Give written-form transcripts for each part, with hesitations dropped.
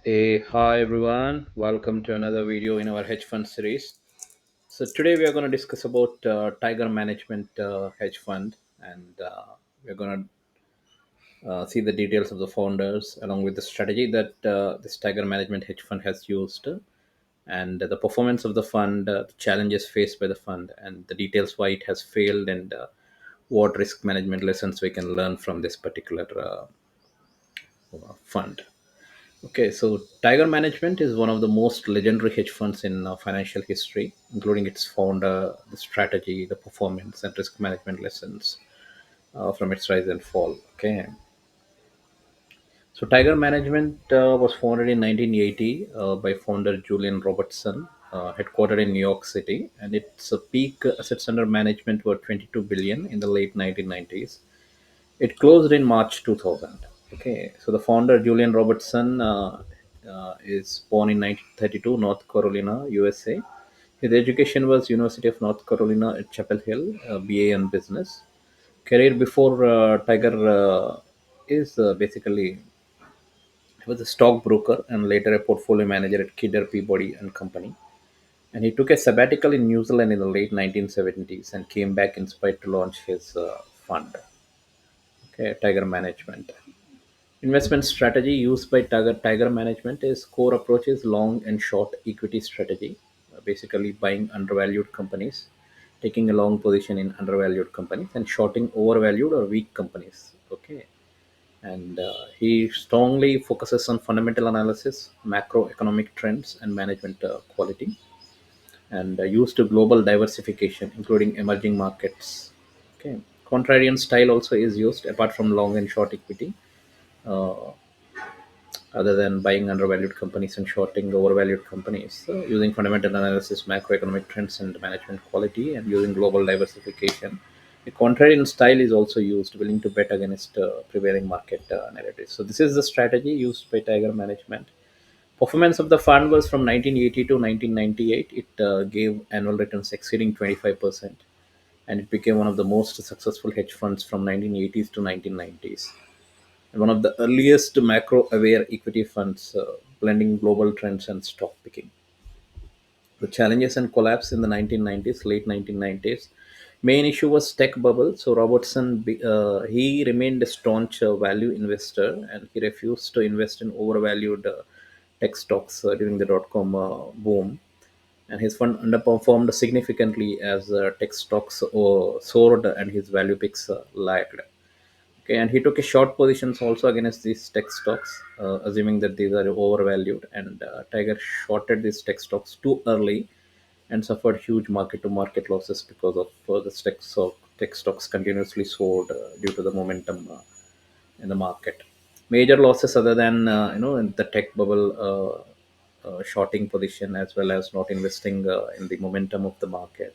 Hey, hi everyone. Welcome to another video in our hedge fund series. So today we are going to discuss about Tiger Management Hedge Fund, and we're going to see the details of the founders along with the strategy that this Tiger Management Hedge Fund has used, and the performance of the fund, the challenges faced by the fund, and the details why it has failed, and what risk management lessons we can learn from this particular fund. Okay, so Tiger Management is one of the most legendary hedge funds in financial history, including its founder, the strategy, the performance, and risk management lessons from its rise and fall. Okay, so Tiger Management was founded in 1980 by founder Julian Robertson, headquartered in New York City, and its peak assets under management were 22 billion in the late 1990s. It closed in March 2000. Okay, so the founder Julian Robertson is born in 1932, North Carolina, USA. His education was University of North Carolina at Chapel Hill, BA in business. Career before Tiger is basically he was a stockbroker and later a portfolio manager at Kidder Peabody and Company. And he took a sabbatical in New Zealand in the late 1970s and came back inspired to launch his fund, okay, Tiger Management. Investment strategy used by Tiger Management is core approach is long and short equity strategy, basically buying undervalued companies, taking a long position in undervalued companies, and shorting overvalued or weak companies. Okay, and he strongly focuses on fundamental analysis, macroeconomic trends, and management quality, and used to global diversification, including emerging markets. Okay, contrarian style also is used apart from long and short equity. Uh, Other than buying undervalued companies and shorting overvalued companies. So using fundamental analysis, macroeconomic trends, and management quality, and using global diversification. A contrarian style is also used, willing to bet against prevailing market narratives. So this is the strategy used by Tiger Management. Performance of the fund was from 1980 to 1998. It gave annual returns exceeding 25%, and it became one of the most successful hedge funds from 1980s to 1990s, and one of the earliest macro aware equity funds, blending global trends and stock picking. The challenges and collapse in the 1990s, late 1990s. Main issue was tech bubble. So Robertson, he remained a staunch value investor, and he refused to invest in overvalued tech stocks during the dot-com boom. And his fund underperformed significantly as tech stocks soared and his value picks lagged. Okay, and he took a short positions also against these tech stocks, assuming that these are overvalued. And Tiger shorted these tech stocks too early and suffered huge market-to-market losses because of the tech stocks continuously soared due to the momentum in the market. Major losses other than in the tech bubble, shorting position as well as not investing in the momentum of the market,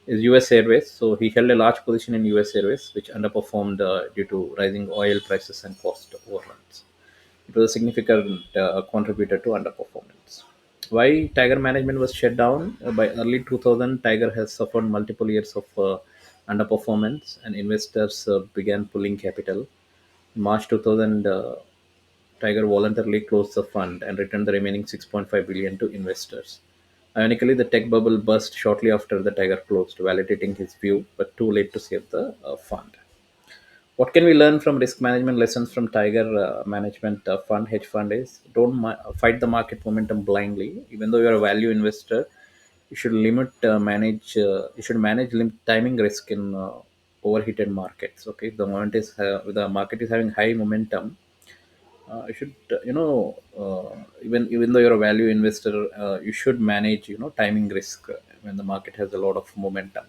is US Airways. So he held a large position in US Airways, which underperformed due to rising oil prices and cost overruns. It was a significant contributor to underperformance. Why Tiger Management was shut down? By early 2000, Tiger has suffered multiple years of underperformance, and investors began pulling capital. In March 2000, Tiger voluntarily closed the fund and returned the remaining 6.5 billion to investors. Ironically, the tech bubble burst shortly after the Tiger closed, validating his view, but too late to save the fund. What can we learn from risk management lessons from Tiger Management Fund, hedge fund is don't fight the market momentum blindly. Even though you're a value investor, you should you should manage timing risk in overheated markets. Okay, if if the market is having high momentum, you should even though you're a value investor, you should manage timing risk when the market has a lot of momentum.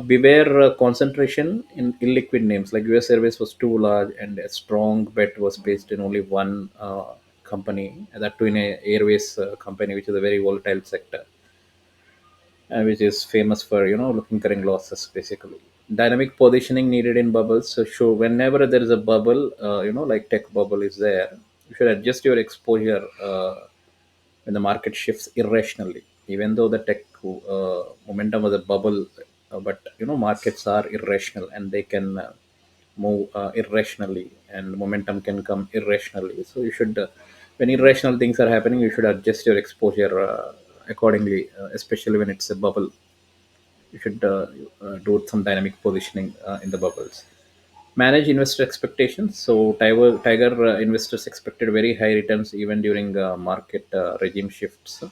Beware concentration in illiquid names like US Airways was too large, and a strong bet was placed in only one company, and that too in a airways company, which is a very volatile sector, which is famous for incurring losses basically. Dynamic positioning needed in bubbles. So sure, whenever there is a bubble, like tech bubble is there, you should adjust your exposure when the market shifts irrationally. Even though the tech momentum was a bubble, but markets are irrational and they can move irrationally, and momentum can come irrationally. So you should when irrational things are happening, you should adjust your exposure accordingly, especially when it's a bubble. You should do some dynamic positioning in the bubbles. Manage investor expectations. So tiger investors expected very high returns even during market regime shifts.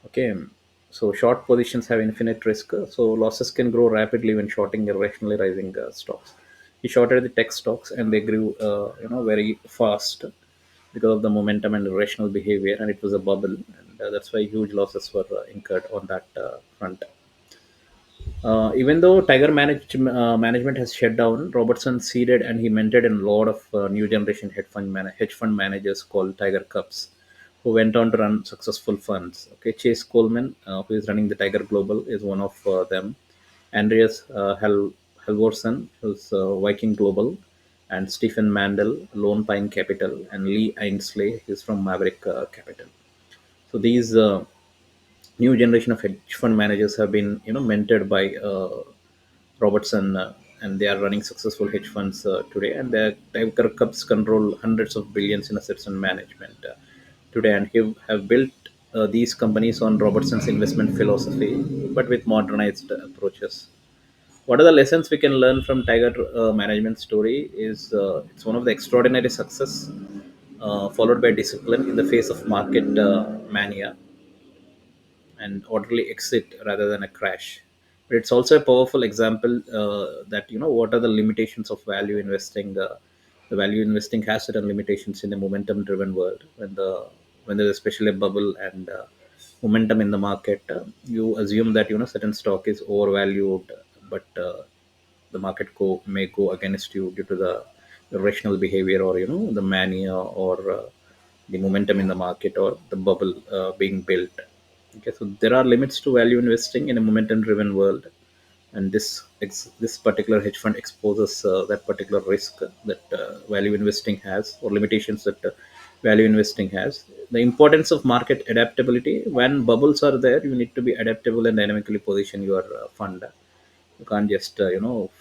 Okay, so short positions have infinite risk, so losses can grow rapidly when shorting irrationally rising stocks. He shorted the tech stocks and they grew, very fast because of the momentum and irrational behavior, and it was a bubble, and that's why huge losses were incurred on that front. Even though management has shut down, Robertson seeded and he mentored a lot of new generation hedge fund managers called Tiger Cubs, who went on to run successful funds. Okay, Chase Coleman, who is running the Tiger Global, is one of them. Andreas Halvorsen, who's Viking Global, and Stephen Mandel, Lone Pine Capital, and Lee Ainsley, who's from Maverick Capital. So these new generation of hedge fund managers have been mentored by Robertson, and they are running successful hedge funds today, and their Tiger Cubs control hundreds of billions in assets and management today, and have built these companies on Robertson's investment philosophy, but with modernized approaches. What are the lessons we can learn from Tiger management story? Is it's one of the extraordinary success followed by discipline in the face of market mania and orderly exit rather than a crash. But it's also a powerful example that what are the limitations of value investing. The value investing has certain limitations in a momentum-driven world. When there's especially a bubble and momentum in the market, you assume that certain stock is overvalued, but the market may go against you due to the irrational behavior, or the mania, or the momentum in the market, or the bubble being built. Okay, so there are limits to value investing in a momentum driven world, and this particular hedge fund exposes that particular risk that value investing has, or limitations that value investing has. The importance of market adaptability: when bubbles are there, you need to be adaptable and dynamically position your fund. You can't just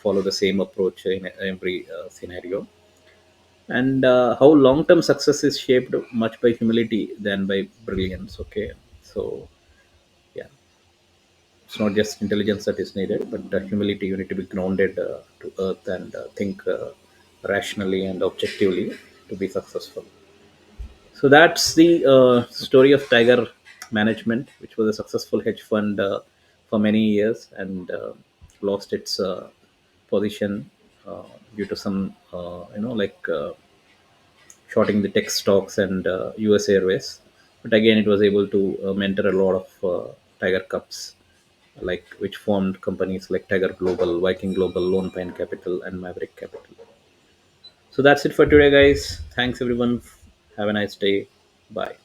follow the same approach in every scenario. And how long-term success is shaped much by humility than by brilliance. Okay, so yeah, it's not just intelligence that is needed, but humility. You need to be grounded to earth and think rationally and objectively to be successful. So that's the story of Tiger Management, which was a successful hedge fund for many years, and lost its position due to some, shorting the tech stocks and US Airways. But again, it was able to mentor a lot of Tiger Cups, like which formed companies like Tiger Global, Viking Global, Lone Pine Capital, and Maverick Capital. So that's it for today, guys. Thanks everyone. Have a nice day. Bye.